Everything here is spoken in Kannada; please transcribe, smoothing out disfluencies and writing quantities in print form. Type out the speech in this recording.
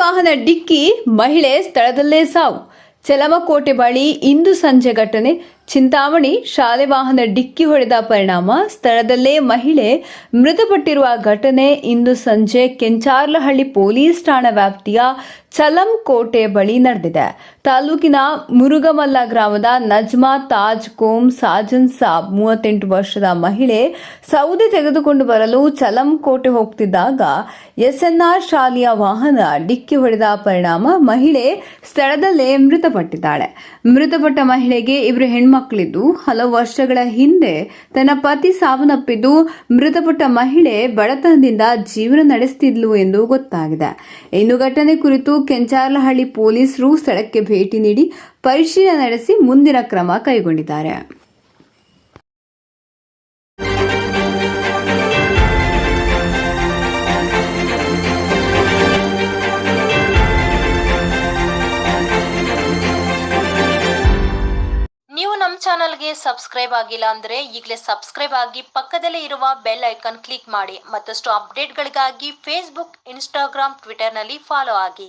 ವಾಹನ ಡಿಕ್ಕಿ ಮಹಿಳೆ ಸ್ಥಳದಲ್ಲೇ ಸಾವು. ಚಲಮಕೋಟೆ ಬಳಿ ಇಂದು ಸಂಜೆ ಘಟನೆ. ಚಿಂತಾಮಣಿ ಶಾಲೆ ವಾಹನ ಡಿಕ್ಕಿ ಹೊಡೆದ ಪರಿಣಾಮ ಸ್ಥಳದಲ್ಲೇ ಮಹಿಳೆ ಮೃತಪಟ್ಟಿರುವ ಘಟನೆ ಇಂದು ಸಂಜೆ ಕೆಂಚಾರ್ಲಹಳ್ಳಿ ಪೊಲೀಸ್ ಠಾಣಾ ವ್ಯಾಪ್ತಿಯ ಚಲಂಕೋಟೆ ಬಳಿ ನಡೆದಿದೆ. ತಾಲೂಕಿನ ಮುರುಗಮಲ್ಲ ಗ್ರಾಮದ ನಜ್ಮಾ ತಾಜ್ ಕೋಮ್ ಸಾಜನ್ ಸಾಬ್ 38 ವರ್ಷದ ಮಹಿಳೆ ಸೌದೆ ತೆಗೆದುಕೊಂಡು ಬರಲು ಚಲಂಕೋಟೆ ಹೋಗ್ತಿದ್ದಾಗ ಎಸ್ಎನ್ಆರ್ ಶಾಲೆಯ ವಾಹನ ಡಿಕ್ಕಿ ಹೊಡೆದ ಪರಿಣಾಮ ಮಹಿಳೆ ಸ್ಥಳದಲ್ಲೇ ಮೃತಪಟ್ಟಿದ್ದಾಳೆ. ಮೃತಪಟ್ಟ ಮಹಿಳೆಗೆ ಇಬ್ಬರು ಹೆಣ್ಮಕ್ಳಿದ್ದು ಹಲವು ವರ್ಷಗಳ ಹಿಂದೆ ತನ್ನ ಪತಿ ಸಾವನ್ನಪ್ಪಿದ್ದು ಮೃತಪಟ್ಟ ಮಹಿಳೆ ಬಡತನದಿಂದ ಜೀವನ ನಡೆಸುತ್ತಿದ್ಲು ಎಂದು ಗೊತ್ತಾಗಿದೆ. ಇನ್ನು ಘಟನೆ ಕುರಿತು ಕೆಂಚಾರ್ಲಹಳ್ಳಿ ಪೊಲೀಸರು ಸ್ಥಳಕ್ಕೆ ಭೇಟಿ ನೀಡಿ ಪರಿಶೀಲನೆ ನಡೆಸಿ ಮುಂದಿನ ಕ್ರಮ ಕೈಗೊಂಡಿದ್ದಾರೆ. ನೀವು ನಮ್ಮ ಚಾನಲ್ಗೆ ಸಬ್ಸ್ಕ್ರೈಬ್ ಆಗಿಲ್ಲ ಅಂದ್ರೆ ಈಗಲೇ ಸಬ್ಸ್ಕ್ರೈಬ್ ಆಗಿ ಪಕ್ಕದಲ್ಲೇ ಇರುವ ಬೆಲ್ ಐಕಾನ್ ಕ್ಲಿಕ್ ಮಾಡಿ. ಮತ್ತಷ್ಟು ಅಪ್ಡೇಟ್ಗಳಿಗಾಗಿ ಫೇಸ್ಬುಕ್, ಇನ್ಸ್ಟಾಗ್ರಾಮ್, ಟ್ವಿಟರ್ನಲ್ಲಿ ಫಾಲೋ ಆಗಿ.